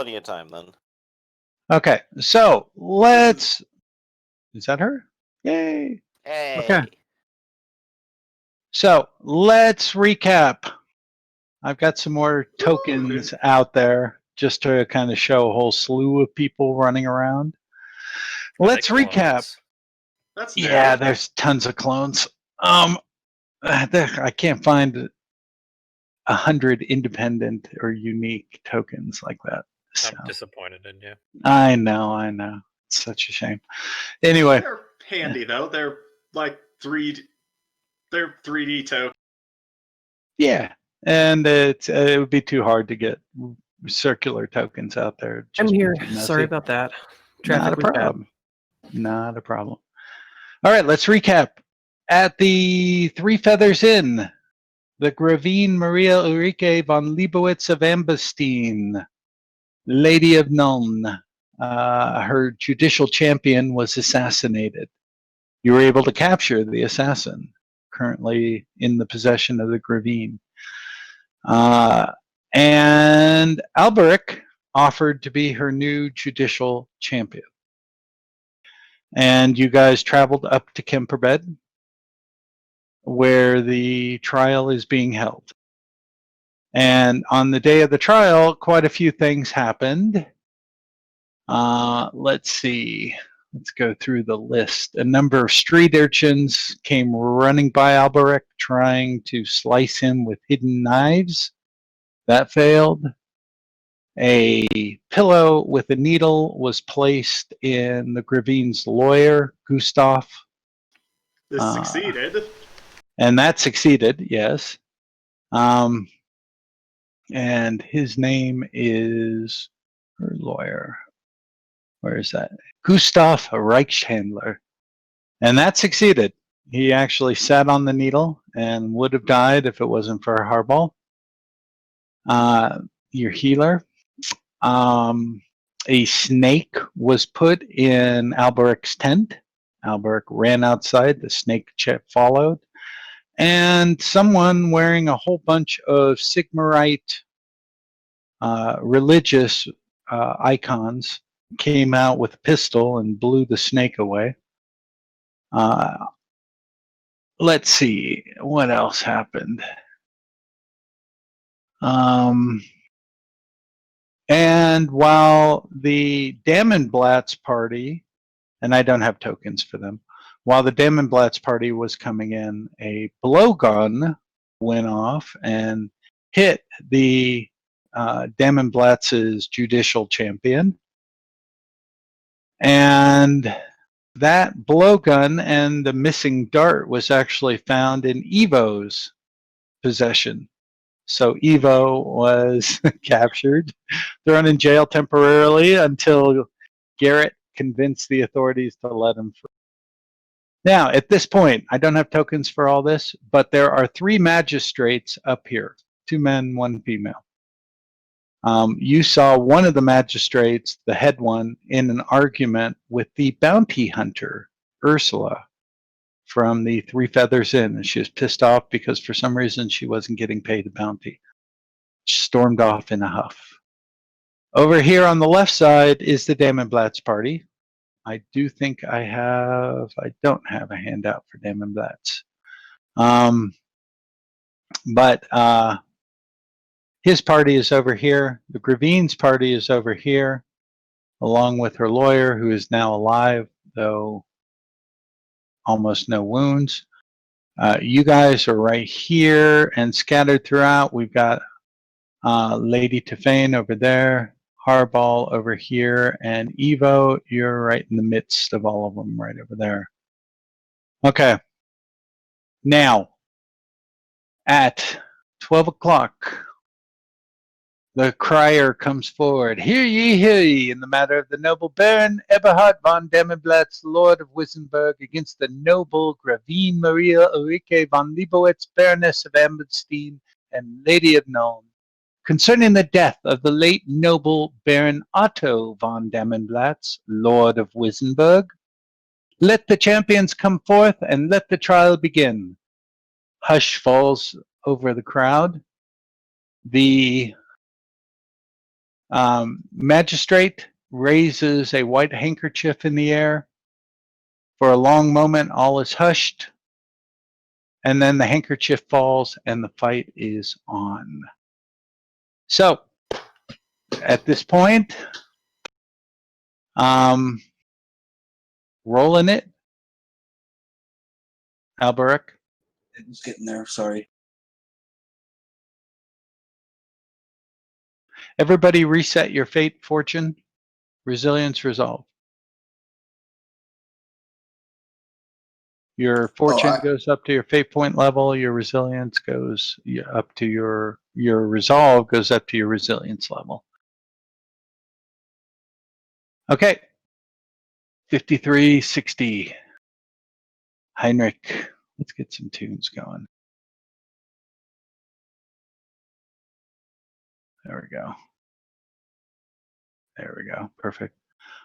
plenty of time then. Okay, so let's... Is that her? Yay! Hey. Okay. So let's recap. I've got some more tokens out there just to kind of show a whole slew of people running around. Let's recap. That's Yeah, there's tons of clones. I can't find 100 independent or unique tokens like that. So. I'm disappointed in you. I know. It's such a shame. Anyway. They're handy though. They're like 3D tokens. Yeah, and it would be too hard to get circular tokens out there. I'm here. Sorry about that. Not a problem. Not a problem. All right, let's recap. At the Three Feathers Inn, the Gravine Maria Ulrike von Leibowitz of Amberstein, Lady of Nuln, her judicial champion was assassinated. You were able to capture the assassin, currently in the possession of the Gravine. And Alberic offered to be her new judicial champion. And you guys traveled up to Kemperbed, where the trial is being held. And on the day of the trial, quite a few things happened. Let's see. Let's go through the list. A number of street urchins came running by Alberic, trying to slice him with hidden knives. That failed. A pillow with a needle was placed in the Gravine's lawyer, Gustav. This succeeded. And that succeeded, yes. And his name is her lawyer. Where is that? Gustav Reichshandler. And that succeeded. He actually sat on the needle and would have died if it wasn't for Harball. Your healer. A snake was put in Alberic's tent. Alberic ran outside. The snake followed. And someone wearing a whole bunch of Sigmarite religious icons came out with a pistol and blew the snake away. Let's see, what else happened? And while the Damenblatt's party, and I don't have tokens for them, while the Damenblatt's party was coming in, a blowgun went off and hit the Damenblatt's judicial champion. And that blowgun and the missing dart was actually found in Evo's possession. So Evo was captured, thrown in jail temporarily until Garrett convinced the authorities to let him free. Now, at this point, I don't have tokens for all this, but there are 3 magistrates up here, 2 men, 1 female. You saw one of the magistrates, the head one, in an argument with the bounty hunter, Ursula, from the Three Feathers Inn. And she was pissed off because for some reason she wasn't getting paid the bounty. She stormed off in a huff. Over here on the left side is the Damenblatt's party. I do think I don't have a handout for Damenblatt's. But his party is over here. The Gravine's party is over here, along with her lawyer, who is now alive, though almost no wounds. You guys are right here and scattered throughout. We've got Lady Tefane over there, Harball over here, and Evo, you're right in the midst of all of them right over there. Okay. Now, at 12 o'clock, the crier comes forward. Hear ye, in the matter of the noble Baron Eberhard von Damenblatt, Lord of Wissenberg, against the noble Gravine Maria Ulrike von Leibowitz, Baroness of Amberstein, and Lady of Nuln, concerning the death of the late noble Baron Otto von Damenblatt, Lord of Wissenberg. Let the champions come forth and let the trial begin. Hush falls over the crowd. The Magistrate raises a white handkerchief in the air. For a long moment, all is hushed. And then the handkerchief falls and the fight is on. So, at this point, rolling it. Alberic. It's getting there, sorry. Everybody reset your fate, fortune, resilience, resolve. Your fortune goes up to your fate point level. Your resilience goes up to your resolve goes up to your resilience level. Okay. 5360. Heinrich. Let's get some tunes going. There we go. There we go. Perfect.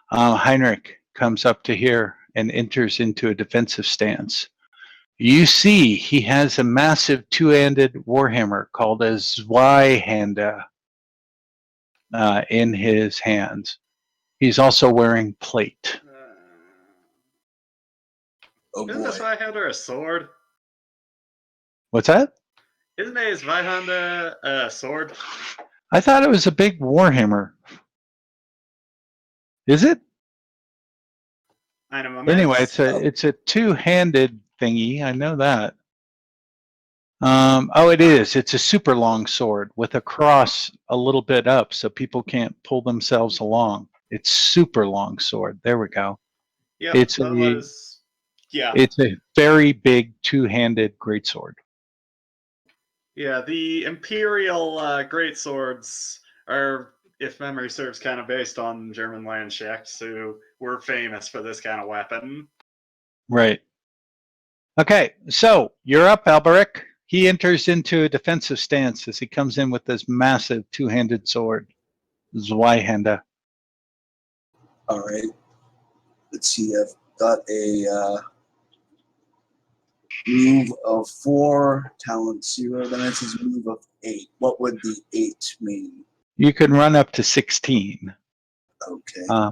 Heinrich comes up to here and enters into a defensive stance. You see he has a massive two-handed warhammer called a Zweihanda in his hands. He's also wearing plate. Oh Isn't a boy. Zweihanda a sword? What's that? Isn't a Zweihanda a sword? I thought it was a big warhammer. Is it? Anyway, it's a two-handed thingy. I know that. Oh, it is. It's a super long sword with a cross a little bit up, so people can't pull themselves along. It's super long sword. There we go. Yep, It's It's a very big two-handed greatsword. Yeah, the Imperial greatswords are, if memory serves, kind of based on German Landschaft, who were famous for this kind of weapon. Right. Okay, so you're up, Alberic. He enters into a defensive stance as he comes in with this massive two-handed sword, Zweihanda. All right. Let's see. I've got a move of 4, talent 0. Then it says move of 8. What would the 8 mean? You can run up to 16. Okay.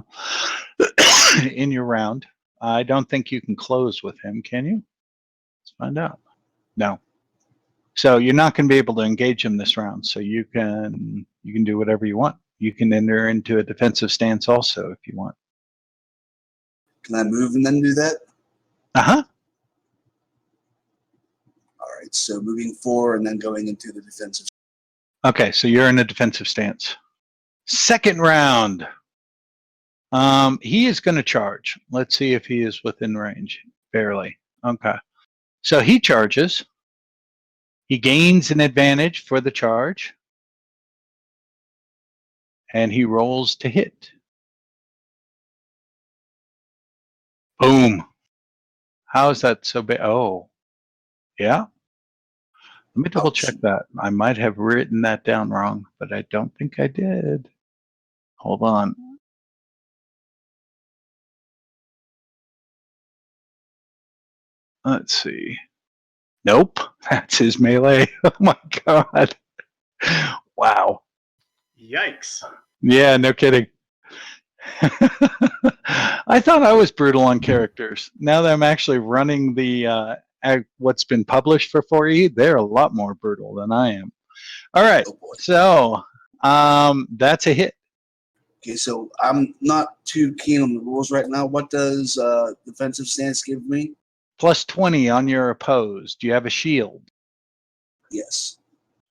In your round. I don't think you can close with him, can you? Let's find out. No. So you're not going to be able to engage him this round. So you can do whatever you want. You can enter into a defensive stance also if you want. Can I move and then do that? Uh-huh. All right. So moving 4 and then going into the defensive. Okay, so you're in a defensive stance. Second round. He is going to charge. Let's see if he is within range. Barely. Okay. So he charges. He gains an advantage for the charge. And he rolls to hit. Boom. How is that so big? Oh, yeah. Let me double check that. I might have written that down wrong, but I don't think I did. Hold on. Let's see. Nope, that's his melee. Oh my god. Wow. Yikes. Yeah, no kidding. I thought I was brutal on characters. Now that I'm actually running the what's been published for 4E, they're a lot more brutal than I am. All right, so that's a hit. Okay, so I'm not too keen on the rules right now. What does defensive stance give me? Plus 20 on your opposed. Do you have a shield? Yes.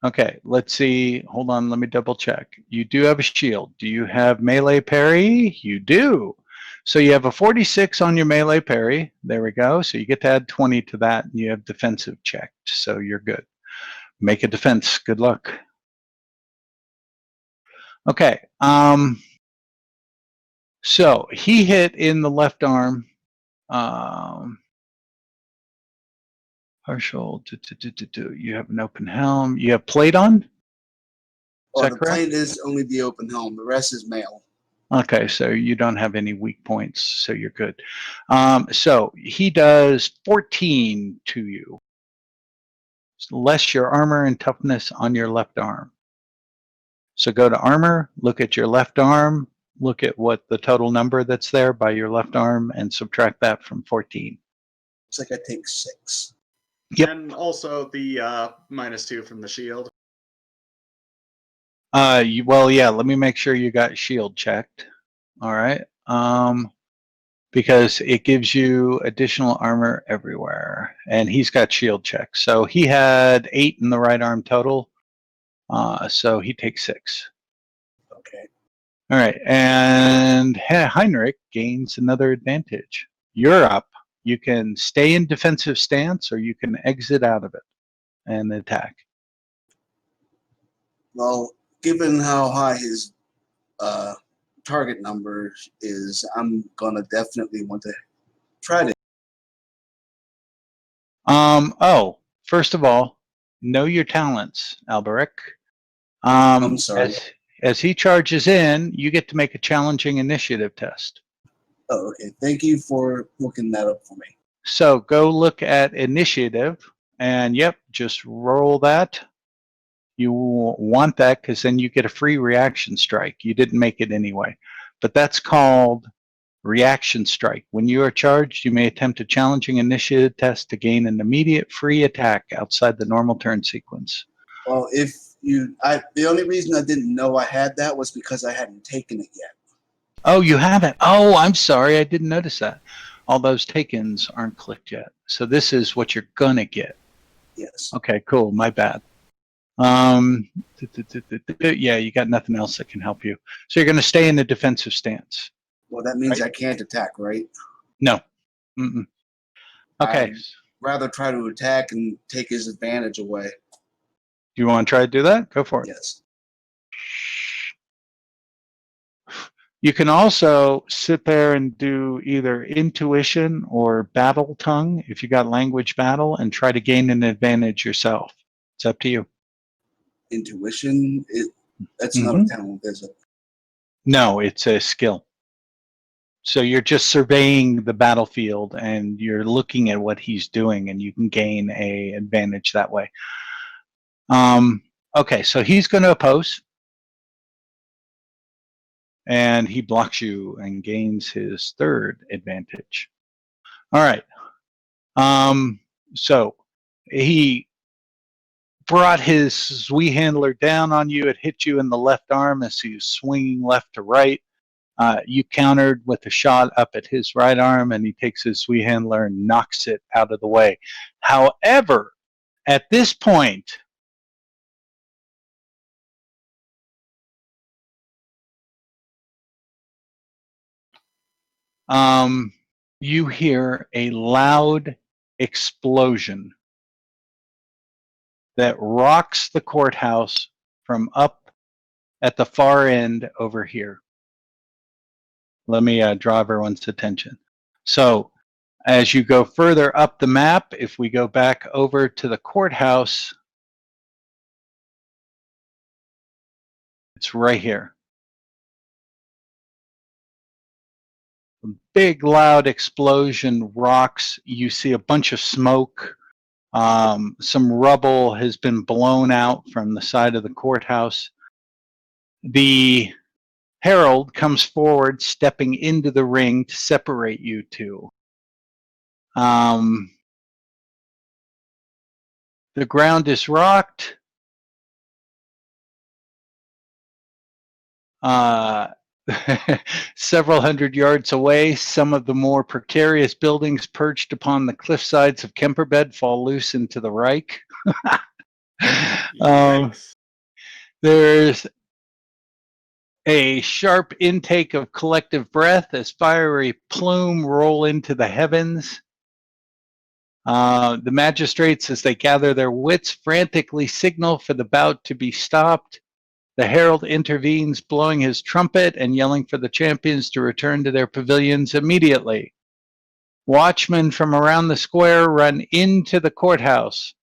Okay, let's see. Hold on, let me double check. You do have a shield. Do you have melee parry? You do. So you have a 46 on your melee parry. There we go. So you get to add 20 to that, and you have defensive checked. So you're good. Make a defense. Good luck. Okay. So he hit in the left arm. Partial. You have an open helm. You have plate on? Oh, the plate is only the open helm. The rest is mail. Okay, so you don't have any weak points, so you're good. So he does 14 to you. Less your armor and toughness on your left arm. So go to armor, look at your left arm, look at what the total number that's there by your left arm, and subtract that from 14. Looks like I take 6. Yep. And also the -2 from the shield. Well, yeah, let me make sure you got shield checked. All right. Because it gives you additional armor everywhere. And he's got shield check. So he had 8 in the right arm total. So he takes 6. Okay. All right. And Heinrich gains another advantage. You're up. You can stay in defensive stance or you can exit out of it and attack. Well, given how high his target number is, I'm gonna definitely want to try to. Oh, first of all, know your talents, Alberic. I'm sorry. As he charges in, you get to make a challenging initiative test. Oh, okay. Thank you for looking that up for me. So go look at initiative, and yep, just roll that. You want that because then you get a free reaction strike. You didn't make it anyway. But that's called reaction strike. When you are charged, you may attempt a challenging initiative test to gain an immediate free attack outside the normal turn sequence. Well, the only reason I didn't know I had that was because I hadn't taken it yet. Oh, you haven't? Oh, I'm sorry. I didn't notice that. All those takens aren't clicked yet. So this is what you're going to get. Yes. Okay, cool. My bad. Yeah, you got nothing else that can help you. So you're going to stay in the defensive stance. Well, that means Right. I can't attack, right? No. Mm-mm. Okay. I'd rather try to attack and take his advantage away. Do you want to try to do that? Go for it. Yes. You can also sit there and do either intuition or battle tongue if you got language battle and try to gain an advantage yourself. It's up to you. Intuition, that's not a talent, is it? No, it's a skill. So you're just surveying the battlefield and you're looking at what he's doing and you can gain an advantage that way. Okay, so he's going to oppose. And he blocks you and gains his third advantage. All right. So he brought his Zui handler down on you. It hit you in the left arm as he was swinging left to right. You countered with a shot up at his right arm, and he takes his Zui handler and knocks it out of the way. However, at this point, you hear a loud explosion that rocks the courthouse from up at the far end over here. Let me draw everyone's attention. So as you go further up the map, if we go back over to the courthouse, it's right here. A big loud explosion rocks. You see a bunch of smoke. Some rubble has been blown out from the side of the courthouse. The herald comes forward, stepping into the ring to separate you two. The ground is rocked. Several hundred yards away, some of the more precarious buildings perched upon the cliff sides of Kemperbed fall loose into the Reich. There's a sharp intake of collective breath as fiery plume roll into the heavens. The magistrates, as they gather their wits, frantically signal for the bout to be stopped. The herald intervenes, blowing his trumpet and yelling for the champions to return to their pavilions immediately. Watchmen from around the square run into the courthouse.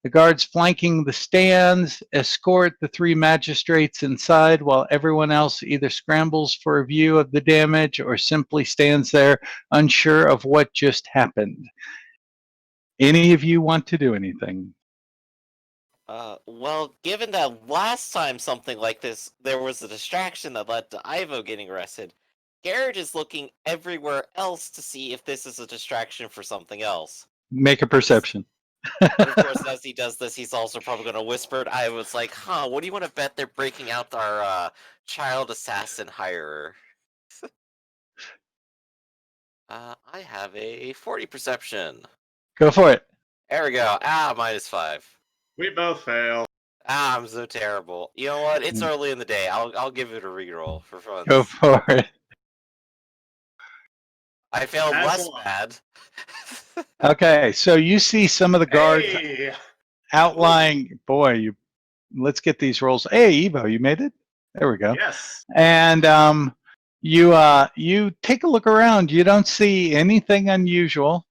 The guards flanking the stands escort the three magistrates inside while everyone else either scrambles for a view of the damage or simply stands there unsure of what just happened. Any of you want to do anything? Well, given that last time something like this, there was a distraction that led to Ivo getting arrested, Garrett is looking everywhere else to see if this is a distraction for something else. Make a perception. But of course, as he does this, he's also probably going to whisper to Ivo, it's like, huh, what do you want to bet they're breaking out our child assassin hirer? I have a 40 perception. Go for it. There we go. -5. We both fail. I'm so terrible. You know what? It's early in the day. I'll give it a reroll for fun. Go for it. I failed That's less a lot. bad. Okay, so you see some of the guards Hey! outlying. Boy, let's get these rolls. Hey, Evo, you made it. There we go. Yes. And you take a look around. You don't see anything unusual.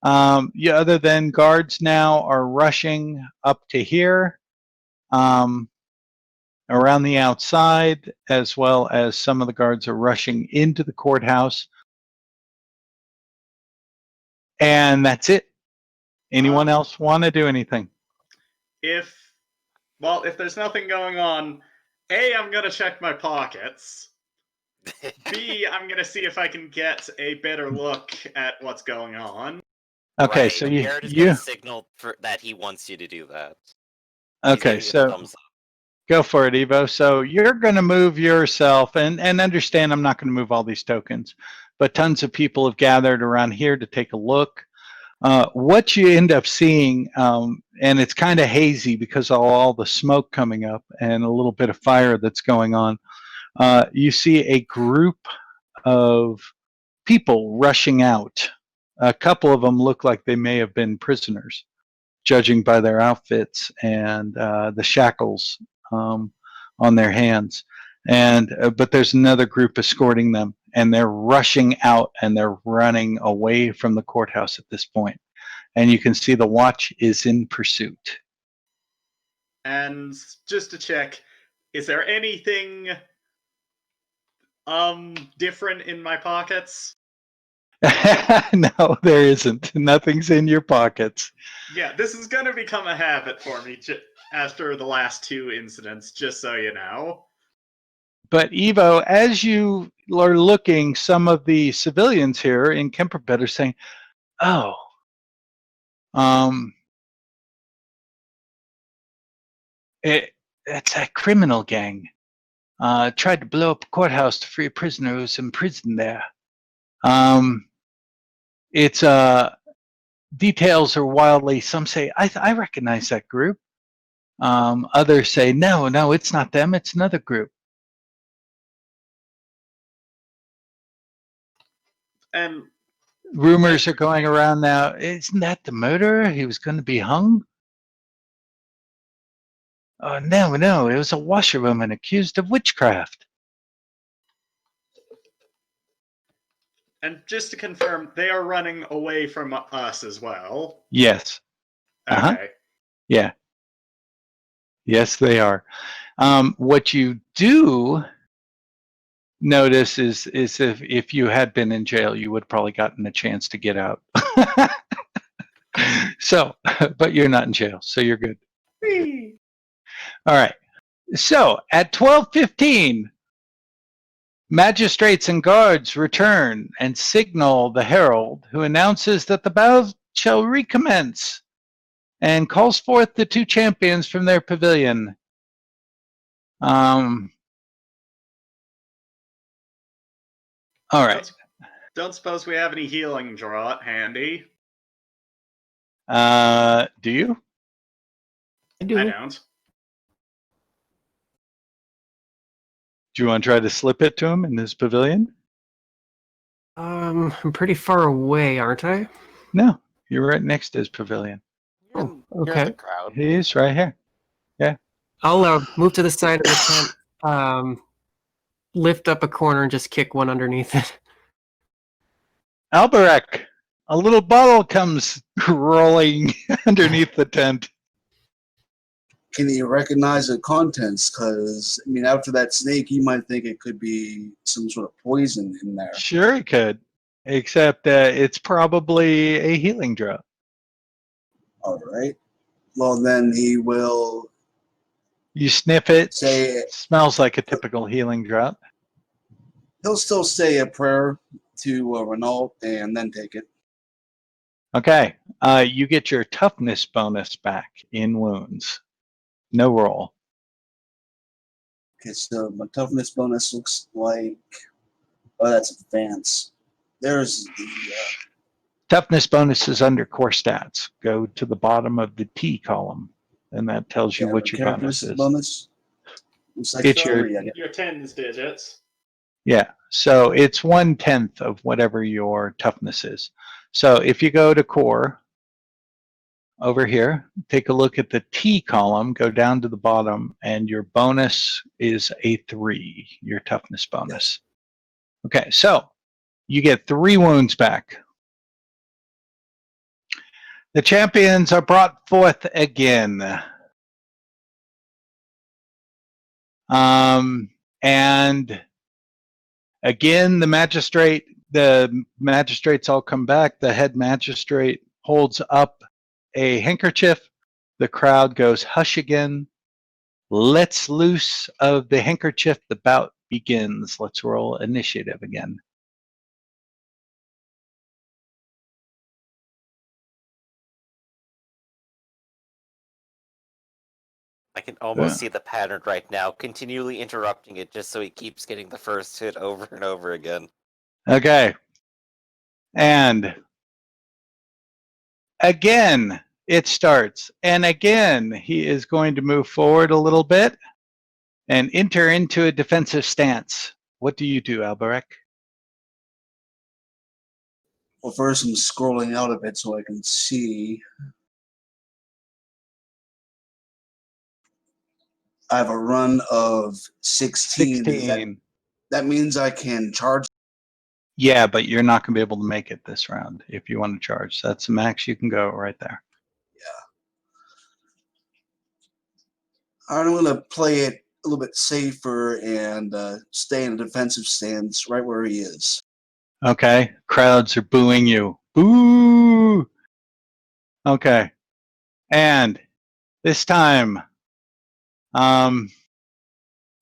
Other than guards now are rushing up to here, around the outside, as well as some of the guards are rushing into the courthouse. And that's it. Anyone else want to do anything? If there's nothing going on, A, I'm gonna check my pockets. B, I'm gonna see if I can get a better look at what's going on. Okay, Right, so Garrett is going to signal that he wants you to do that. He's okay, giving you a so thumbs up. go for it, Evo. So you're going to move yourself, and understand I'm not going to move all these tokens, but tons of people have gathered around here to take a look. What you end up seeing, and it's kind of hazy because of all the smoke coming up and a little bit of fire that's going on. You see a group of people rushing out. A couple of them look like they may have been prisoners, judging by their outfits and the shackles on their hands. And but there's another group escorting them, and they're rushing out and they're running away from the courthouse at this point. And you can see the watch is in pursuit. And just to check, is there anything different in my pockets? No, there isn't. Nothing's in your pockets. Yeah, this is gonna become a habit for me after the last two incidents, just so you know. But Evo, as you are looking, some of the civilians here in Kemperbed are saying, "Oh, it's a criminal gang. Tried to blow up a courthouse to free a prisoner who's in prison there. It's details are wildly. Some say I recognize that group. Others say no, it's not them. It's another group." And Rumors are going around now. Isn't that the murderer? He was going to be hung. Oh no, it was a washerwoman accused of witchcraft. And just to confirm, they are running away from us as well. Yes. Okay. Yeah. Yes, they are. What you do notice is if you had been in jail, you would probably gotten a chance to get out. So, but you're not in jail, so you're good. Whee! All right. So at 12:15, magistrates and guards return and signal the herald, who announces that the battle shall recommence and calls forth the two champions from their pavilion. All right. Don't suppose we have any healing draught handy? Do you? I do. I don't. Do you want to try to slip it to him in his pavilion? I'm pretty far away, aren't I? No, you're right next to his pavilion. Oh, You're in okay. the crowd. He is right here. I'll move to the side of the tent, lift up a corner, and just kick one underneath it. Alberek, a little bottle comes rolling underneath the tent. Can you recognize the contents? Because, I mean, after that snake, you might think it could be some sort of poison in there. Sure, he could, except it's probably a healing drug. All right. Well, then he will You sniff it. say Smells like a typical healing drop. he'll still say a prayer to Renault and then take it. Okay. You get your toughness bonus back in wounds. No roll. Okay, so my toughness bonus looks like, oh, that's advanced. There's the Toughness bonus is under core stats. Go to the bottom of the T column, and that tells you what your bonus is. bonus. Looks like It's your- 3, I guess. Your tens digits. Yeah, so it's 1/10 of whatever your toughness is. So if you go to core over here, take a look at the T column, go down to the bottom, and your bonus is a 3, your toughness bonus. Okay, so you get 3 wounds back. The champions are brought forth again. And again, the magistrates all come back. The head magistrate holds up a handkerchief. The crowd goes hush again. Lets loose of the handkerchief. The bout begins. Let's roll initiative again. I can almost see the pattern right now, continually interrupting it just so he keeps getting the first hit over and over again. Okay. And again, it starts. And again, he is going to move forward a little bit and enter into a defensive stance. What do you do, Alberek? Well, first I'm scrolling out a bit so I can see. I have a run of 16. 16. That means I can charge. Yeah, but you're not going to be able to make it this round if you want to charge. That's the max you can go right there. I'm going to play it a little bit safer and stay in a defensive stance right where he is. Okay. Crowds are booing you. Boo! Okay. And this time,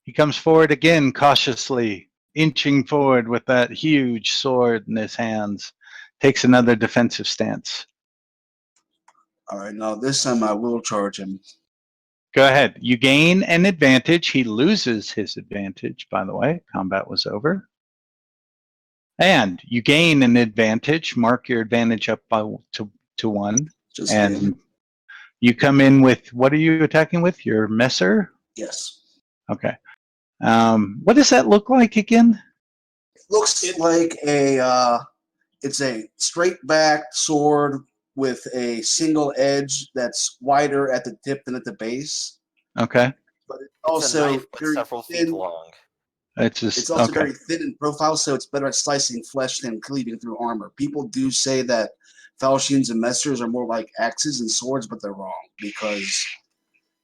he comes forward again cautiously, inching forward with that huge sword in his hands. Takes another defensive stance. All right, now this time I will charge him. Go ahead. You gain an advantage. He loses his advantage, by the way. Combat was over. And you gain an advantage. Mark your advantage up to 1. Just And him. you come in with, what are you attacking with? Your messer? Yes. Okay. What does that look like again? It looks like it's a straight back sword with a single edge that's wider at the tip than at the base. Okay. But it's It's a also knife but very several feet thin. long. It's just It's also okay. very thin in profile, so it's better at slicing flesh than cleaving through armor. People do say that falchions and messers are more like axes and swords, but they're wrong because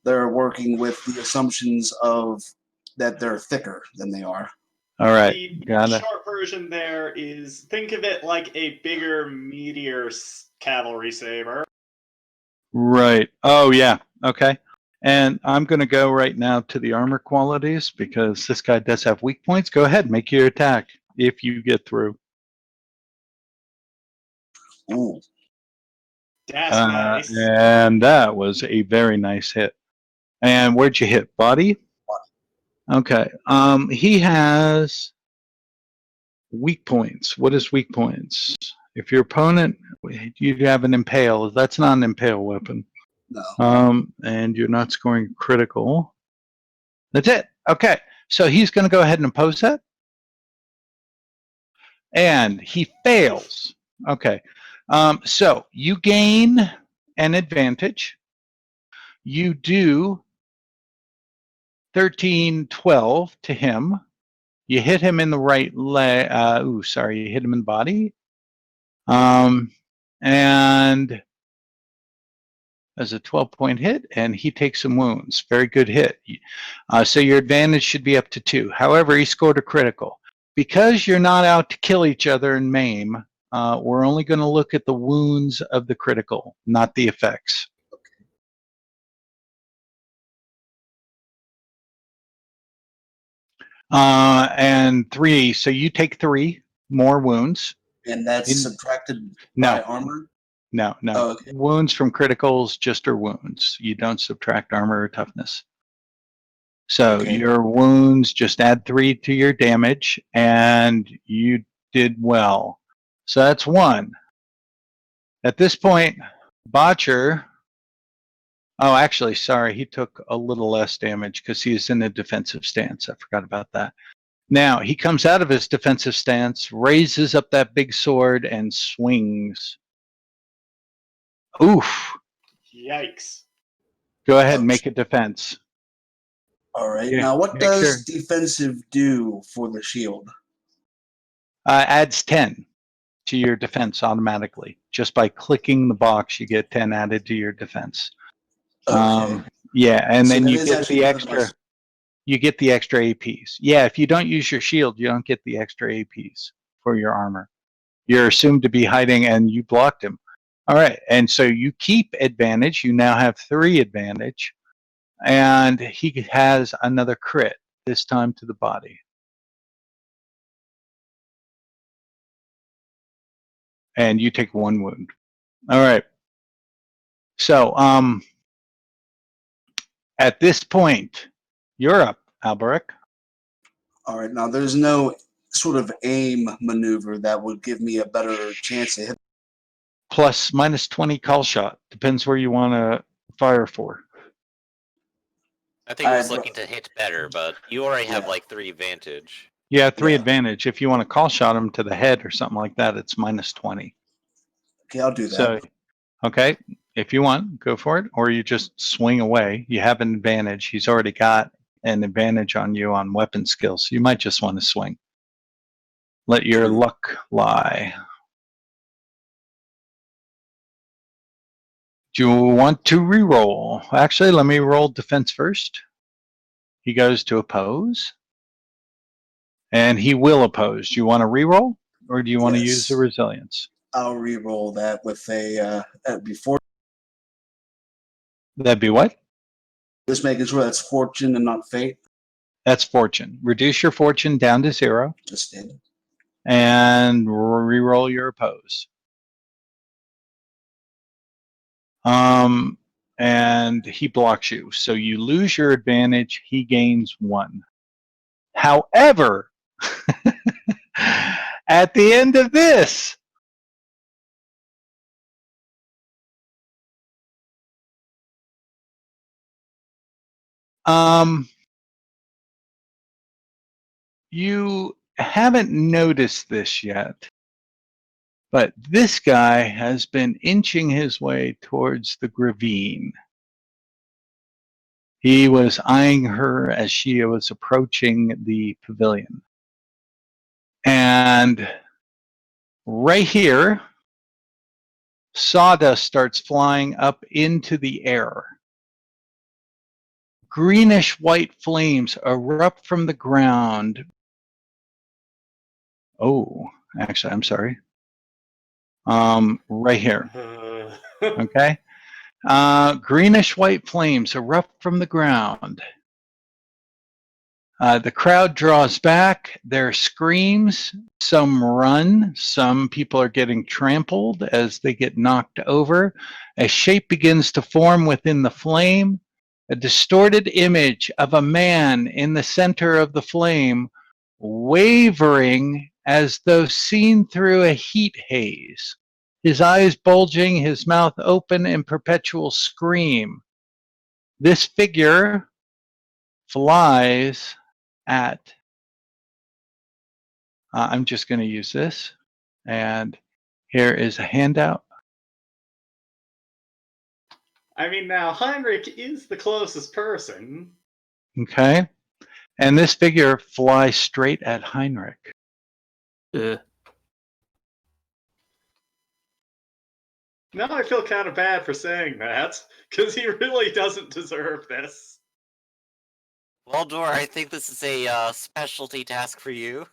they're working with the assumptions of that they're thicker than they are. All right. The Got it. short version there is, think of it like a bigger meteor cavalry saber. Right. Oh, yeah. Okay. And I'm going to go right now to the armor qualities because this guy does have weak points. Go ahead, make your attack if you get through. Ooh. That's nice. And that was a very nice hit. And where'd you hit? Body? Okay. He has weak points. What is weak points? If your opponent, you have an impale. That's not an impale weapon. No. And you're not scoring critical. That's it. Okay. So he's going to go ahead and oppose that. And he fails. Okay. So you gain an advantage. You do 13-12 to him. You hit him in the right leg. You hit him in the body. And as a 12-point hit, and he takes some wounds. Very good hit. So your advantage should be up to 2. However, he scored a critical. Because you're not out to kill each other and maim, we're only going to look at the wounds of the critical, not the effects. And 3. So you take 3 more wounds. And that's In- subtracted No. by armor? No. Oh, okay. Wounds from criticals just are wounds. You don't subtract armor or toughness. So Okay. your wounds just add 3 to your damage, and you did well. So that's 1. At this point, Botcher. Oh, actually, sorry, he took a little less damage because he's in a defensive stance. I forgot about that. Now he comes out of his defensive stance, raises up that big sword, and swings. Oof! Yikes. Go ahead and Ouch. make a defense. All right. Yeah, Now, what make does sure. defensive do for the shield? Adds 10 to your defense automatically. Just by clicking the box, you get 10 added to your defense. Okay. Yeah, and So then that you is get actually the because of my- extra. You get the extra APs. Yeah, if you don't use your shield, you don't get the extra APs for your armor. You're assumed to be hiding, and you blocked him. All right, and so you keep advantage. You now have 3 advantage, and he has another crit, this time to the body. And you take 1 wound. All right. So, at this point, you're up, Alberic. All right. Now, there's no sort of aim maneuver that would give me a better chance to hit. Plus -20 call shot. Depends where you want to fire for. I think I was I'd- looking to hit better, but you already have Yeah. like 3 advantage. Yeah, 3 Yeah. advantage. If you want to call shot him to the head or something like that, it's -20. Okay, I'll do that. So, okay, if you want, go for it, or you just swing away. You have an advantage. He's already got an advantage on you on weapon skills. So you might just want to swing. Let your True. luck lie. Do you want to re-roll? Actually, let me roll defense first. He goes to oppose. And he will oppose. Do you want to re-roll? Or do you want to use Yes. the resilience? I'll re-roll that with a before. That'd be what? Just making sure that's fortune and not fate. That's fortune. Reduce your fortune down to 0 Just did. and re-roll your oppose. And he blocks you. So you lose your advantage. He gains 1. However, at the end of this, you haven't noticed this yet, but this guy has been inching his way towards the Gravine. He was eyeing her as she was approaching the pavilion. And right here, sawdust starts flying up into the air. Greenish white flames erupt from the ground. Oh, actually, I'm sorry. Right here. Okay. Greenish white flames erupt from the ground. The crowd draws back. There are screams. Some run. Some people are getting trampled as they get knocked over. A shape begins to form within the flame. A distorted image of a man in the center of the flame, wavering as though seen through a heat haze. His eyes bulging, his mouth open in perpetual scream. This figure flies at, I'm just going to use this, and here is a handout. I mean, now Heinrich is the closest person. Okay, and this figure flies straight at Heinrich. Now I feel kind of bad for saying that, because he really doesn't deserve this. Waldor, I think this is a specialty task for you.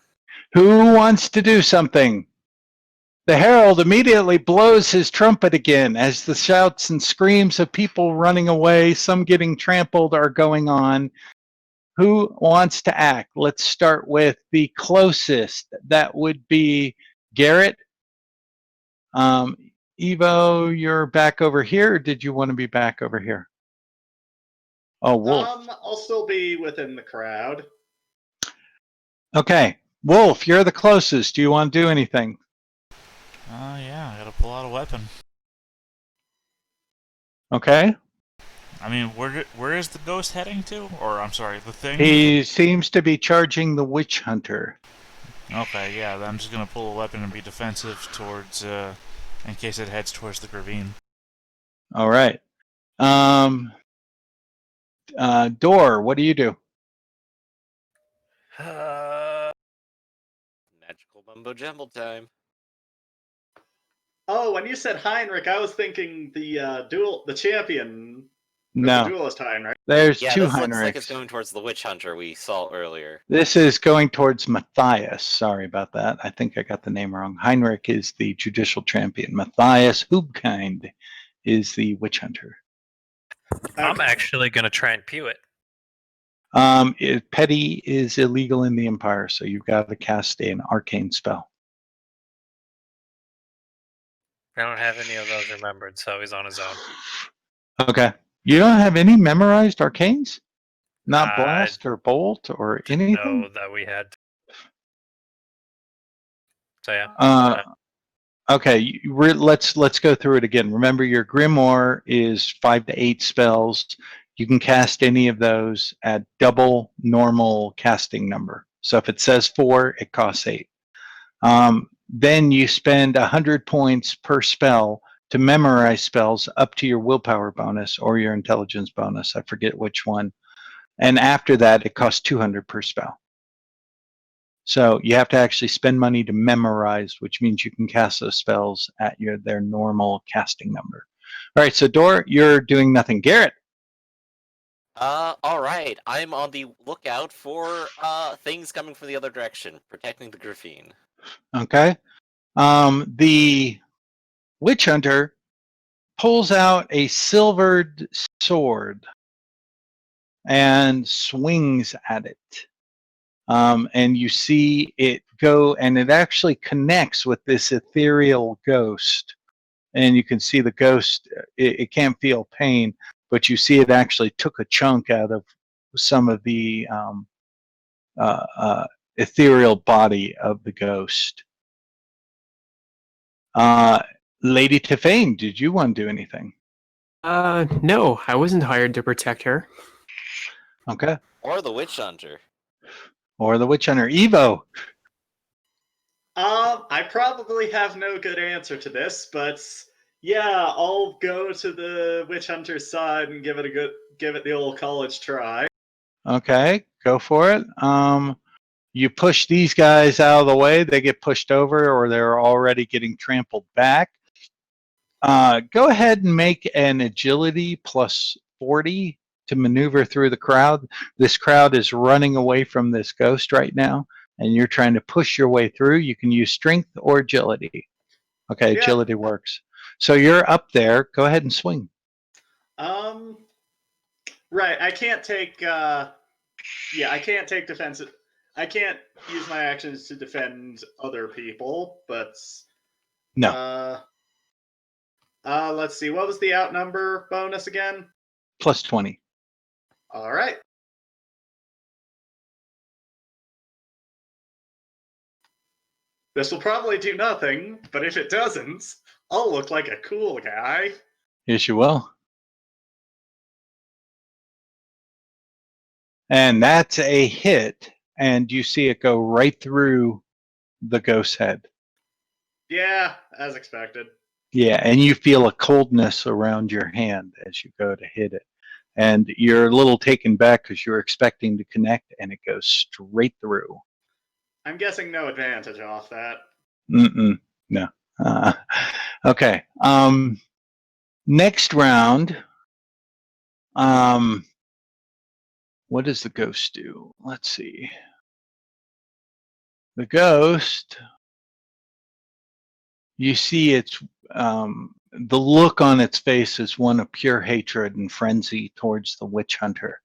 Who wants to do something? The herald immediately blows his trumpet again as the shouts and screams of people running away, some getting trampled, are going on. Who wants to act? Let's start with the closest. That would be Garrett. Evo, you're back over here, or did you want to be back over here? Oh, Wolf. I'll still be within the crowd. Okay. Wolf, you're the closest. Do you want to do anything? Yeah, I gotta pull out a weapon. Okay. I mean, where is the ghost heading to? Or, I'm sorry, the thing? He seems to be charging the witch hunter. Okay, yeah, I'm just gonna pull a weapon and be defensive towards, in case it heads towards the ravine. All right. Door, what do you do? Magical mumbo jumbo time. Oh, when you said Heinrich, I was thinking the champion. No. The duelist Heinrich. There's Yeah, two this looks like it's Heinrichs. going towards the witch hunter we saw earlier. This is going towards Matthias. Sorry about that. I think I got the name wrong. Heinrich is the judicial champion. Matthias Hubkind is the witch hunter. I'm actually going to try and pew it. Petty is illegal in the Empire, so you've got to cast an arcane spell. I don't have any of those remembered, so he's on his own. Okay. You don't have any memorized arcanes? Not I blast or bolt or anything? know that we had. So yeah. Okay, let's go through it again. Remember, your grimoire is 5 to 8 spells. You can cast any of those at double normal casting number. So if it says 4, it costs 8. Then you spend 100 points per spell to memorize spells up to your willpower bonus or your intelligence bonus. I forget which one. And after that, it costs 200 per spell. So you have to actually spend money to memorize, which means you can cast those spells at their normal casting number. All right, so Dor, you're doing nothing. Garrett. All right. I'm on the lookout for things coming from the other direction, protecting the graphene. Okay. The witch hunter pulls out a silvered sword and swings at it. And you see it go, and it actually connects with this ethereal ghost. And you can see the ghost, it can't feel pain, but you see it actually took a chunk out of some of the ethereal body of the ghost. Lady Tiffane, did you want to do anything? No, I wasn't hired to protect her. Okay. Or the witch hunter. Or the witch hunter. Evo. I probably have no good answer to this, but yeah, I'll go to the witch hunter's side and give it the old college try. Okay, go for it. You push these guys out of the way, they get pushed over, or they're already getting trampled back. Go ahead and make an agility plus 40 to maneuver through the crowd. This crowd is running away from this ghost right now, and you're trying to push your way through. You can use strength or agility. Okay, Yeah. agility works. So you're up there. Go ahead and swing. Right. I can't take. I can't take defensive. I can't use my actions to defend other people, but No. Let's see. What was the outnumber bonus again? Plus 20. All right. This will probably do nothing, but if it doesn't, I'll look like a cool guy. Yes, you will. And that's a hit, and you see it go right through the ghost's head. Yeah, as expected. Yeah, and you feel a coldness around your hand as you go to hit it. And you're a little taken back because you're expecting to connect, and it goes straight through. I'm guessing no advantage off that. No. Okay. Next round. What does the ghost do? Let's see. The ghost, you see it's the look on its face is one of pure hatred and frenzy towards the witch hunter.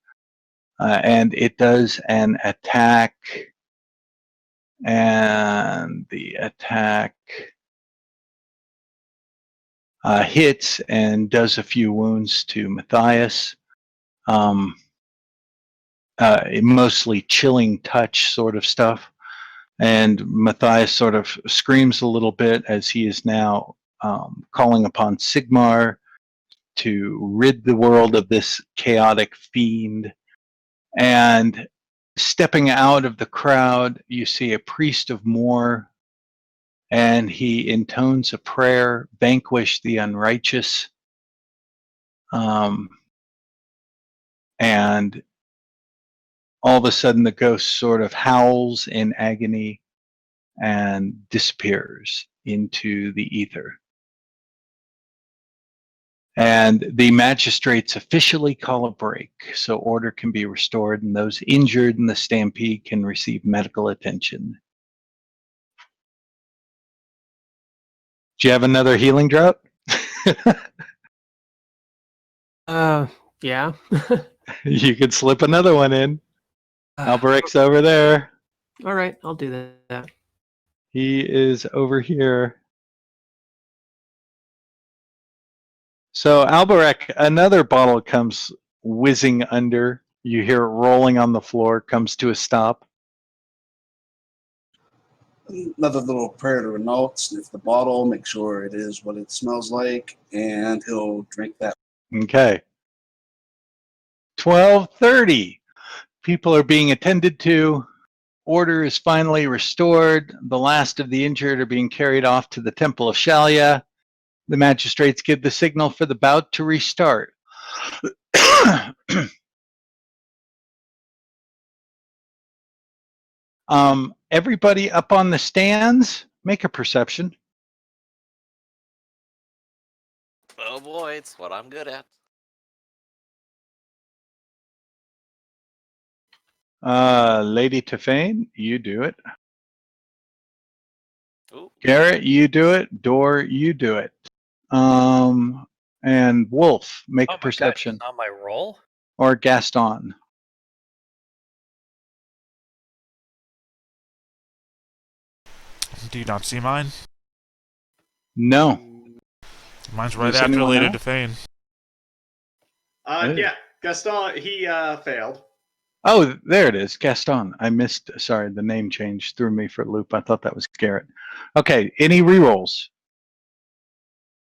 and it does an attack, and the attack hits and does a few wounds to Matthias. Mostly chilling touch sort of stuff. And Matthias sort of screams a little bit as he is now calling upon Sigmar to rid the world of this chaotic fiend. And stepping out of the crowd, you see a priest of Mor, and he intones a prayer, vanquish the unrighteous. And all of a sudden the ghost sort of howls in agony and disappears into the ether. And the magistrates officially call a break, so order can be restored, and those injured in the stampede can receive medical attention. Do you have another healing drop? Yeah. You could slip another one in. Alberic's over there. All right, I'll do that. He is over here. So Alberic, another bottle comes whizzing under. You hear it rolling on the floor, comes to a stop. Another little prayer to Renault, sniff the bottle, make sure it is what it smells like, and he'll drink that. Okay. 12:30. People are being attended to. Order is finally restored. The last of the injured are being carried off to the Temple of Shalia. The magistrates give the signal for the bout to restart. Everybody up on the stands, make a perception. Oh boy, it's what I'm good at. Lady Tefane, you do it. Ooh. Garrett, you do it. Dor, you do it. And Wolf, make a perception. God, on my roll? Or Gaston. Do you not see mine? No. Mine's right Does after anyone Lady know? Defane. Yeah, Gaston, he failed. Oh, there it is. Gaston. I missed. Sorry, the name change threw me for a loop. I thought that was Garrett. Okay, any rerolls?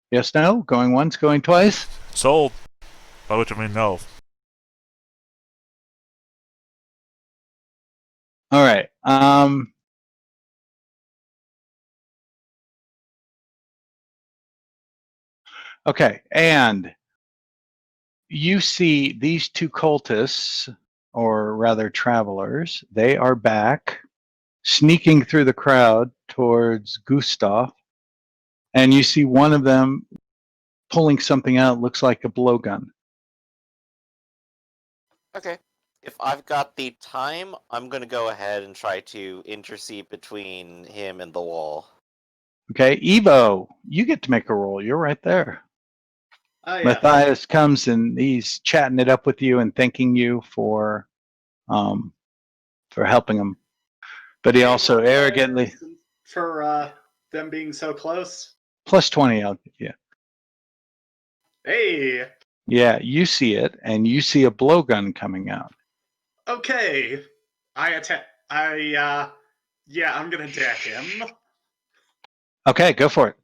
Yes, no? Going once, going twice? Sold. By which I mean no. All right. Okay, and you see these two cultists, or rather travelers, they are back, sneaking through the crowd towards Gustav, and you see one of them pulling something out, looks like a blowgun. Okay. If I've got the time, I'm gonna go ahead and try to intercede between him and the wall. Okay, Evo, you get to make a roll. You're right there. Oh, yeah. Matthias comes and he's chatting it up with you and thanking you for helping him. But he also arrogantly For them being so close. plus 20. I'll give you. Hey, Yeah, you see it, and you see a blowgun coming out. okay. I'm gonna deck him. Okay, go for it.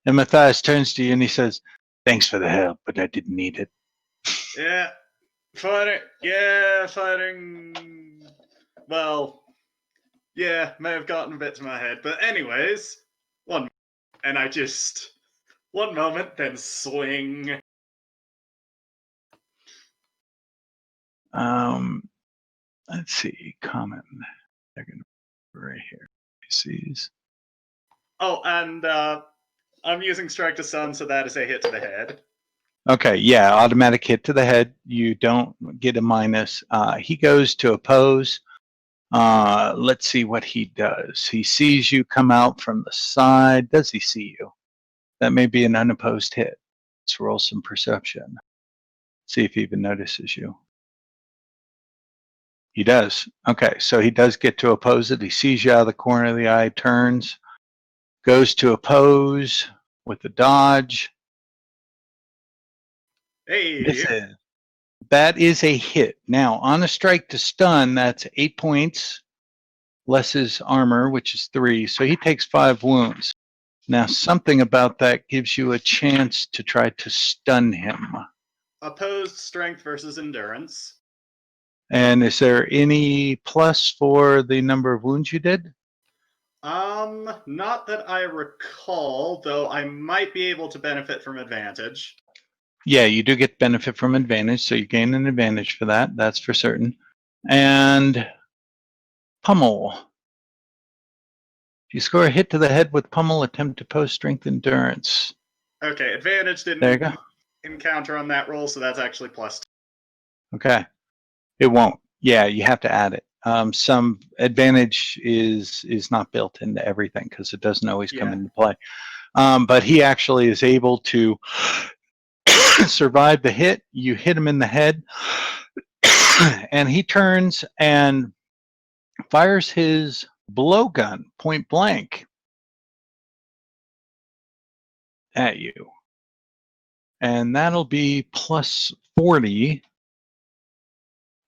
And Matthias turns to you and he says, "Thanks for the help, but I didn't need it." Yeah, fighting. Yeah, fighting. Well, yeah, may have gotten a bit to my head, but anyways, and I just one moment, then swing. Let's see, comment. They're gonna be right here. Sees. Oh, and I'm using strike to stun, so that is a hit to the head. Okay, yeah, automatic hit to the head. You don't get a minus. He goes to oppose. Let's see what he does. He sees you come out from the side. Does he see you? That may be an unopposed hit. Let's roll some perception. See if he even notices you. He does. Okay, so he does get to oppose it. He sees you out of the corner of the eye, turns, goes to oppose with the dodge. Hey, Misses. That is a hit. Now, on a strike to stun, that's 8 points, less his armor, which is 3. So he takes 5 wounds. Now, something about that gives you a chance to try to stun him. opposed strength versus endurance. And is there any plus for the number of wounds you did? Not that I recall, though I might be able to benefit from advantage. Yeah, you do get benefit from advantage, so you gain an advantage for that. That's for certain. And pummel. If you score a hit to the head with pummel, attempt to post strength endurance. Okay, advantage didn't There you go. encounter on that roll, so that's actually plus 2. Okay. It won't. Yeah, you have to add it. Some advantage is not built into everything because it doesn't always come Yeah. into play. But he actually is able to survive the hit. You hit him in the head, and he turns and fires his blowgun point blank at you. And that'll be plus 40.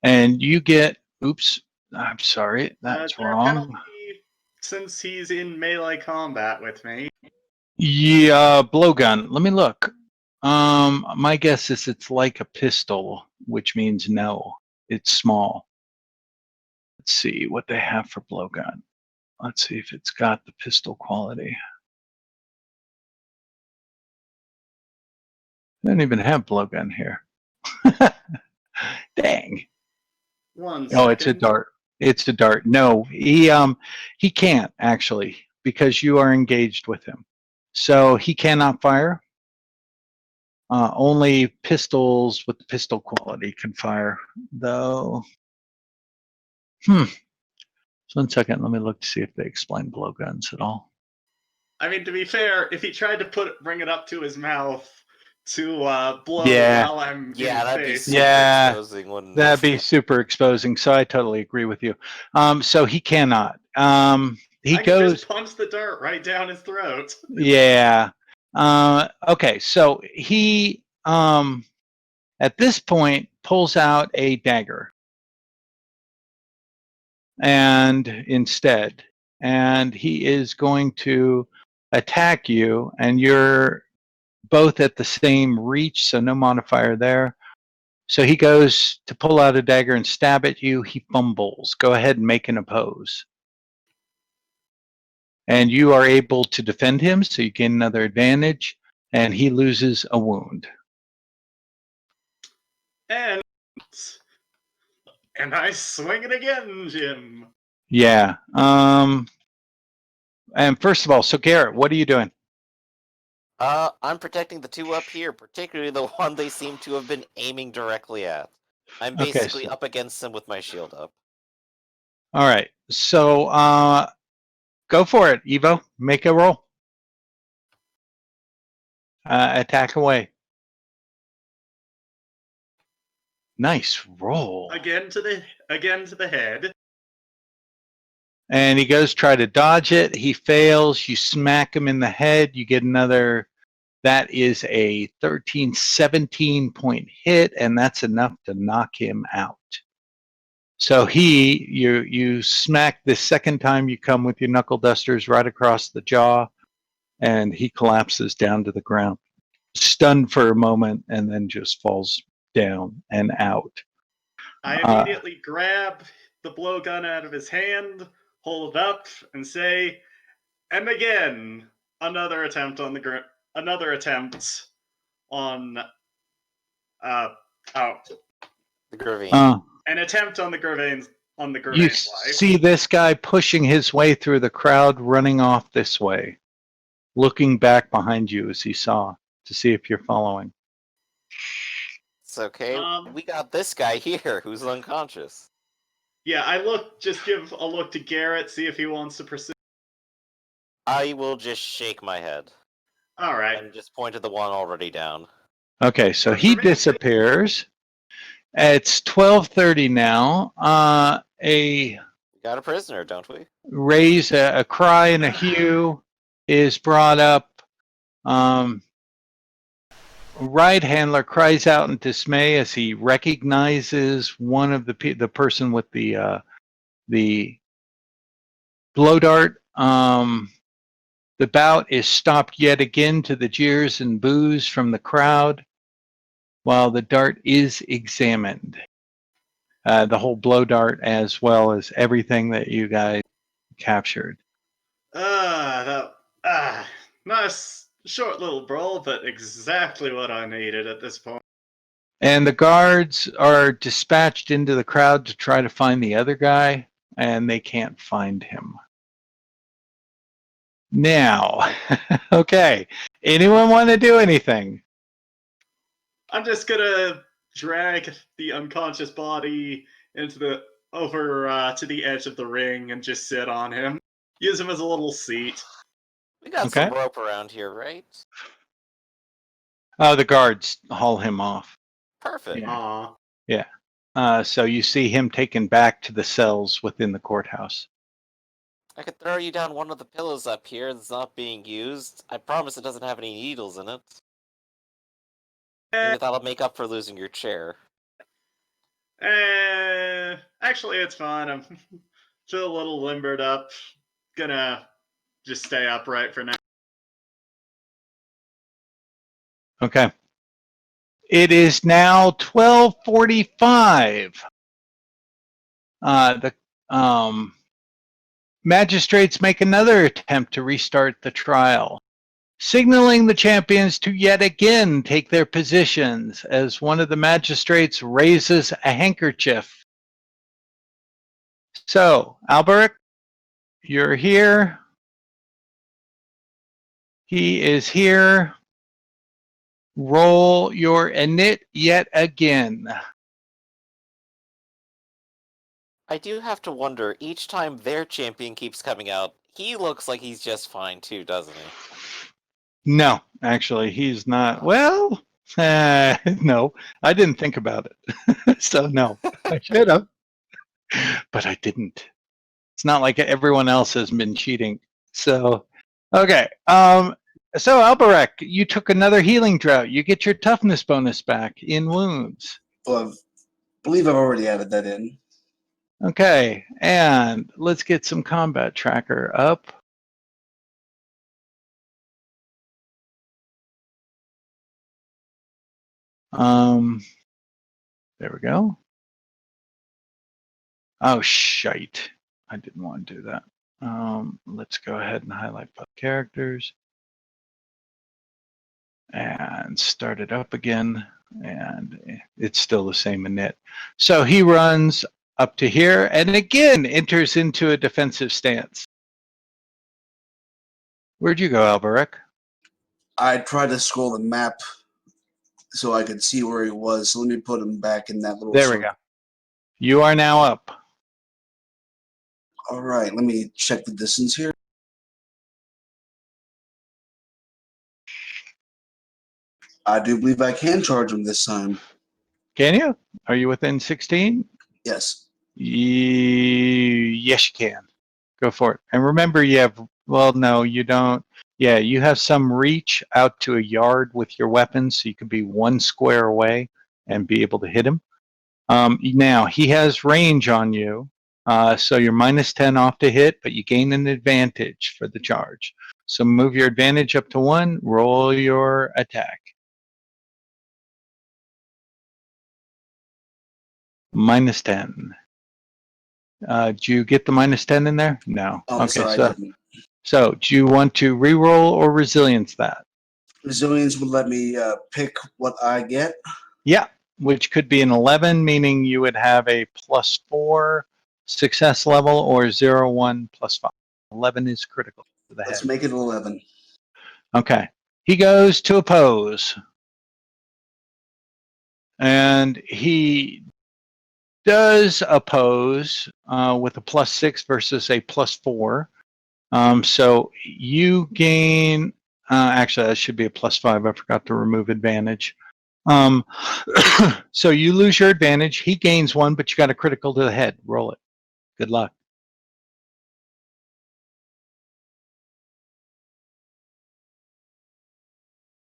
And you get, oops, I'm sorry, that's Is there a wrong. penalty since he's in melee combat with me? Yeah, blowgun. Let me look. My guess is it's like a pistol, which means no, it's small. Let's see what they have for blowgun. Let's see if it's got the pistol quality. They don't even have blowgun here. Dang. One Oh, it's a second. dart. It's a dart. No, he can't actually because you are engaged with him. So he cannot fire. Only pistols with the pistol quality can fire, though. So 1 second, let me look to see if they explain blowguns at all. I mean, to be fair, if he tried to bring it up to his mouth to blow Yeah. while I'm Yeah, in that'd be face, super Yeah, exposing, wouldn't it? that'd be super exposing. So I totally agree with you. So he cannot. He I can goes. just punch the dirt right down his throat. Yeah. Okay. So he at this point pulls out a dagger and he is going to attack you, and you're both at the same reach, so no modifier there. So he goes to pull out a dagger and stab at you. He fumbles. Go ahead and make an oppose. And you are able to defend him, so you gain another advantage, and he loses a wound. And I swing it again, Jim. Yeah. And first of all, so Garrett, what are you doing? I'm protecting the two up here, particularly the one they seem to have been aiming directly at. I'm Okay, basically so- up against them with my shield up. All right. So go for it, Evo. Make a roll. Attack away. Nice roll. Again to the head. And he goes try to dodge it. He fails. You smack him in the head. You get another. That is a 13, 17 point hit, and that's enough to knock him out. So you smack the second time you come with your knuckle dusters right across the jaw, and he collapses down to the ground, stunned for a moment, and then just falls down and out. I immediately grab the blowgun out of his hand, hold it up, and say, "And again, another attempt on the The Gravine. an attempt on the Gravaine's You life." see this guy pushing his way through the crowd, running off this way, looking back behind you as he saw to see if you're following. It's okay. Um, We got this guy here who's unconscious. Yeah, just give a look to Garrett, see if he wants to pursue. I will just shake my head All right. and just point to the one already down. Okay, so But he for me- disappears. It's 12:30 now. A We got a prisoner, don't we? raise, a cry and a hue is brought up. Ride handler cries out in dismay as he recognizes one of the person with the blow dart. The bout is stopped yet again to the jeers and boos from the crowd, while the dart is examined. The whole blow dart, as well as everything that you guys captured. Nice short little brawl, but exactly what I needed at this point. And the guards are dispatched into the crowd to try to find the other guy, and they can't find him. Now, okay, anyone want to do anything? I'm just gonna drag the unconscious body over to the edge of the ring and just sit on him. Use him as a little seat. We got Okay. some rope around here, right? Oh, the guards haul him off. Perfect. Yeah. Aw. So you see him taken back to the cells within the courthouse. I could throw you down one of the pillows up here that's not being used. I promise it doesn't have any needles in it. Maybe that'll make up for losing your chair. Actually, it's fine. I'm still a little limbered up. Gonna just stay upright for now. Okay. It is now 12:45. The magistrates make another attempt to restart the trial, signaling the champions to yet again take their positions as one of the magistrates raises a handkerchief. So, Alberic, you're here. He is here. Roll your init yet again. I do have to wonder, each time their champion keeps coming out, he looks like he's just fine too, doesn't he? No, actually, he's not. Well, no, I didn't think about it. So, no, I should have, but I didn't. It's not like everyone else has been cheating. So, okay. So, Alberic, you took another healing drought. You get your toughness bonus back in wounds. Well, I believe I've already added that in. Okay, and let's get some combat tracker up. There we go. Oh, shite. I didn't want to do that. Let's go ahead and highlight both characters and start it up again. And it's still the same init. So he runs up to here and again enters into a defensive stance. Where'd you go, Alberic? I tried to scroll the map so I could see where he was. So let me put him back in that little There we circle. go. You are now up. All right, let me check the distance here. I do believe I can charge him this time. Can you? Are you within 16? Yes. Yes, you can. Go for it. And remember, you have, well, no, you don't. Yeah, you have some reach out to a yard with your weapons, so you could be 1 square away and be able to hit him. Now, he has range on you, so you're -10 off to hit, but you gain an advantage for the charge. So move your advantage up to 1, roll your attack. -10. Do you get the -10 in there? No. Oh, Okay, sorry, I so didn't. so do you want to re-roll or resilience that? Resilience would let me pick what I get. Yeah, which could be an 11, meaning you would have a +4 success level, or 0, 1, +5. 11 is critical to the Let's head. make it 11. Okay. He goes to oppose. And he does oppose with a +6 versus a +4. So you gain, actually, that should be a +5. I forgot to remove advantage. So you lose your advantage. He gains one, but you got a critical to the head. Roll it. Good luck.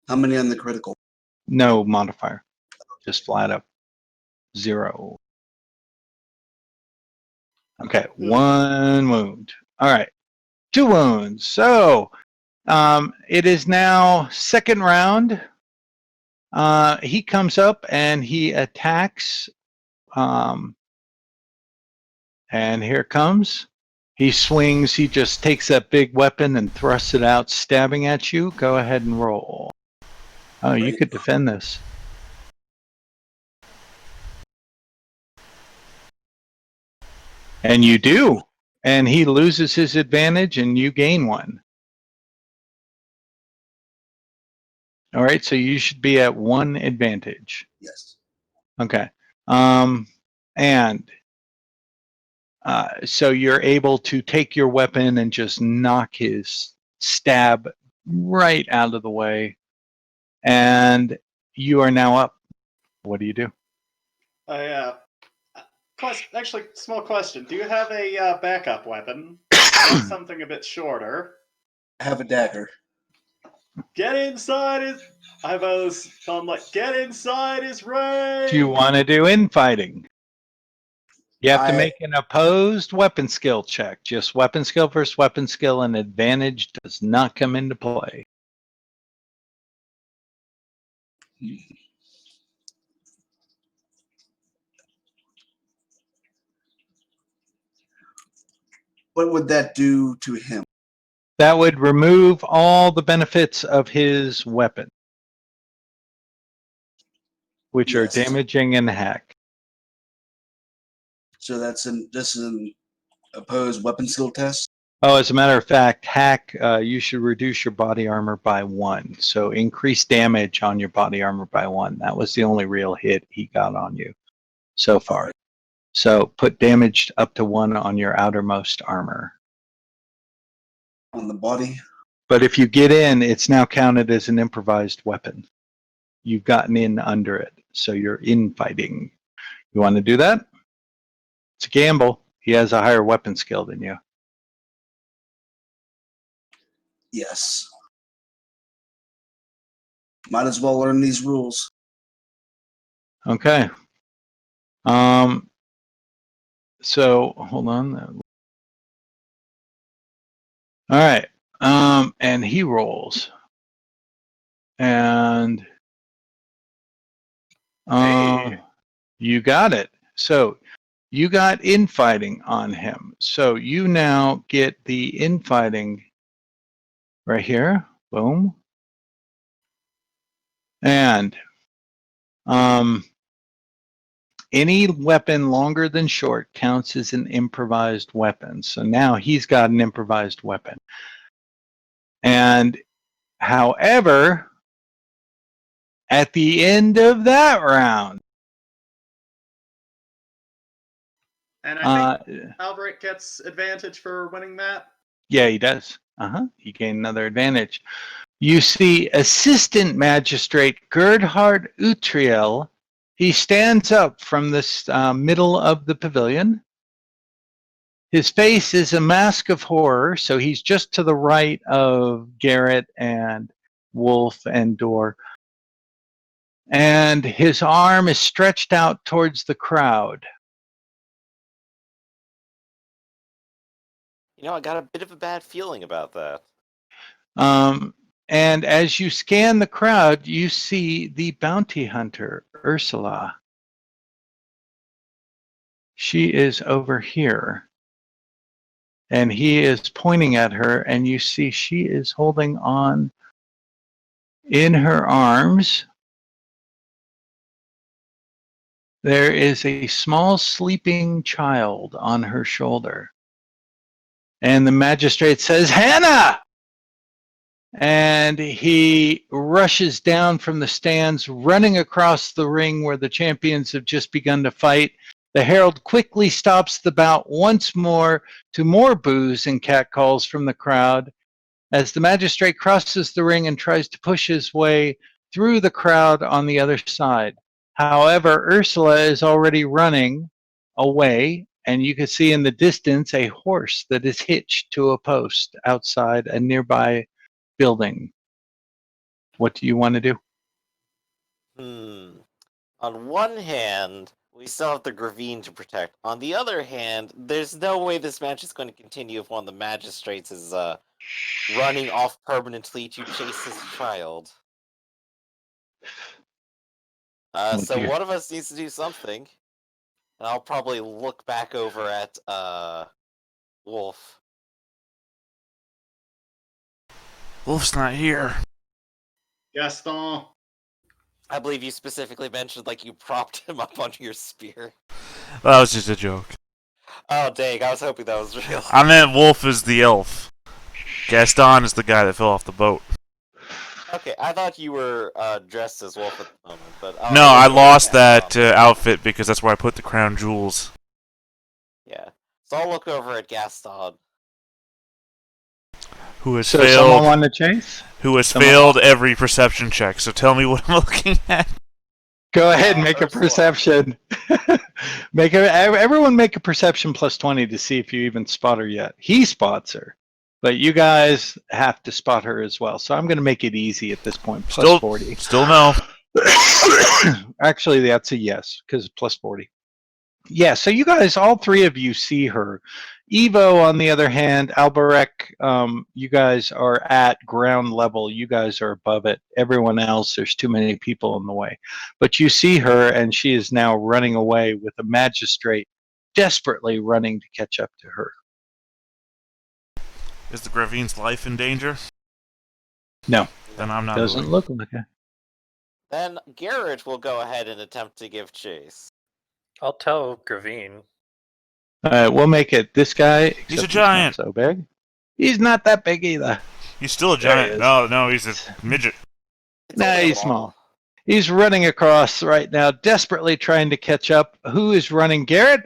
How many on the critical? No modifier. Just flat up. 0. Okay, 1 wound. All right, 2 wounds. So it is now second round. He comes up and he attacks. And here it comes. He swings. He just takes that big weapon and thrusts it out, stabbing at you. Go ahead and roll. Oh, you could defend this. And you do. And he loses his advantage and you gain one. All right, so you should be at 1 advantage. Yes. Okay. So you're able to take your weapon and just knock his stab right out of the way. And you are now up. What do you do? Actually, small question. Do you have a backup weapon? That's something a bit shorter. I have a dagger. Get inside his... I'm like, get inside his range! Do you want to do infighting? You have to make an opposed weapon skill check. Just weapon skill versus weapon skill, and advantage does not come into play. What would that do to him? That would remove all the benefits of his weapon, which are damaging and hack. So this is an opposed weapon skill test? Oh, as a matter of fact, hack, you should reduce your body armor by 1. So increase damage on your body armor by 1. That was the only real hit he got on you so far. So put damage up to 1 on your outermost armor. On the body? But if you get in, it's now counted as an improvised weapon. You've gotten in under it, so you're infighting. You want to do that? It's a gamble. He has a higher weapon skill than you. Yes. Might as well learn these rules. Okay. So hold on. All right. And he rolls. And Hey. You got it. So you got infighting on him. So you now get the infighting right here. Boom. And any weapon longer than short counts as an improvised weapon. So now he's got an improvised weapon. And however, at the end of that round, And I think Albrecht gets advantage for winning that. Yeah, he does. He gained another advantage. You see Assistant Magistrate Gerhard Utriel. He stands up from this middle of the pavilion. His face is a mask of horror, so he's just to the right of Garrett and Wolf and Dor. And his arm is stretched out towards the crowd. You know, I got a bit of a bad feeling about that. And as you scan the crowd, you see the bounty hunter, Ursula. She is over here. And he is pointing at her, and you see she is holding on in her arms. There is a small sleeping child on her shoulder. And the magistrate says, "Hannah!" And he rushes down from the stands, running across the ring where the champions have just begun to fight. The herald quickly stops the bout once more to more boos and catcalls from the crowd as the magistrate crosses the ring and tries to push his way through the crowd on the other side. However, Ursula is already running away, and you can see in the distance a horse that is hitched to a post outside a nearby building. What do you want to do? On one hand, we still have the Gravine to protect. On the other hand, there's no way this match is going to continue if one of the magistrates is running off permanently to chase his child. So dear. one of us needs to do something. And I'll probably look back over at Wolf. Wolf's not here. Gaston. I believe you specifically mentioned like you propped him up on your spear. That was just a joke. Oh dang, I was hoping that was real. I meant Wolf is the elf. Gaston is the guy that fell off the boat. Okay, I thought you were dressed as Wolf at the moment, but No, I lost that outfit because that's where I put the crown jewels. Yeah, so I'll look over at Gaston. Who has So someone failed? want to chase? Who has someone- failed every perception check? So tell me what I'm looking at. Go ahead and make a Ursula. perception. Everyone make a perception plus 20 to see if you even spot her yet. He spots her, but you guys have to spot her as well. So I'm going to make it easy at this point. Plus Still- 40. Still no. Actually, that's a yes because it's plus 40. Yeah, so you guys, all three of you see her. Evo, on the other hand, Alberek, you guys are at ground level. You guys are above it. Everyone else, there's too many people in the way. But you see her, and she is now running away with a magistrate desperately running to catch up to her. Is the Gravine's life in danger? No. Then I'm not Doesn't moving. look like it. Then Garrett will go ahead and attempt to give chase. I'll tell Gravine. We'll make it this guy. He's a except giant. Not so big. He's not that big either. He's still a There he giant. is. No, he's a midget. It's Nah, a he's little small. He's running across right now, desperately trying to catch up. Who is running? Garrett?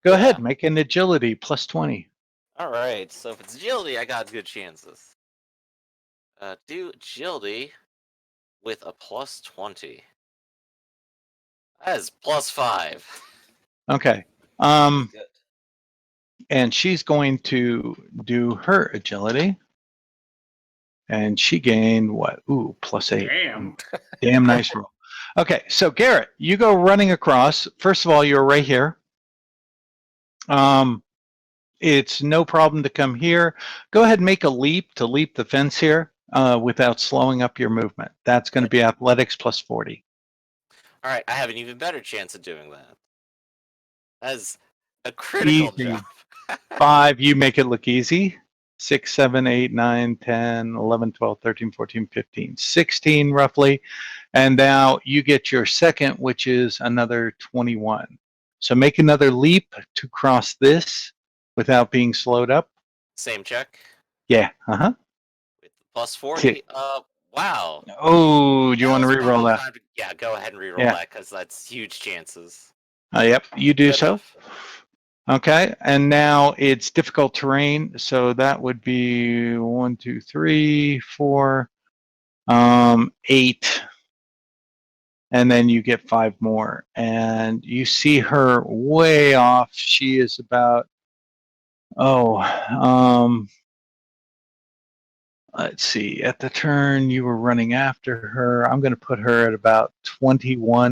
Go ahead, make an agility plus 20. Alright, so if it's agility, I got good chances. Do agility with a plus 20. That is plus 5. Okay. Good. And she's going to do her agility. And she gained what? Ooh, plus 8. Damn. Damn nice roll. Okay, so Garrett, you go running across. First of all, you're right here. It's no problem to come here. Go ahead and make a leap to leap the fence here without slowing up your movement. That's going to be athletics plus 40. Alright, I have an even better chance of doing that. That's a critical Easy. jump. 5, you make it look easy. 6, 7, 8, 9, 10, 11, 12, 13, 14, 15, 16 roughly. And now you get your second, which is another 21. So make another leap to cross this without being slowed up. Same check. Yeah. Uh-huh. With plus 40. Okay. Wow. Oh, do you want to Now's reroll probably that? time to- Yeah, go ahead and reroll Yeah. that because that's huge chances. Yep, you do Good so. enough. Okay, and now it's difficult terrain, so that would be 1, 2, 3, 4, 8, and then you get 5 more, and you see her way off. She is about let's see. At the turn, you were running after her. I'm going to put her at about 21.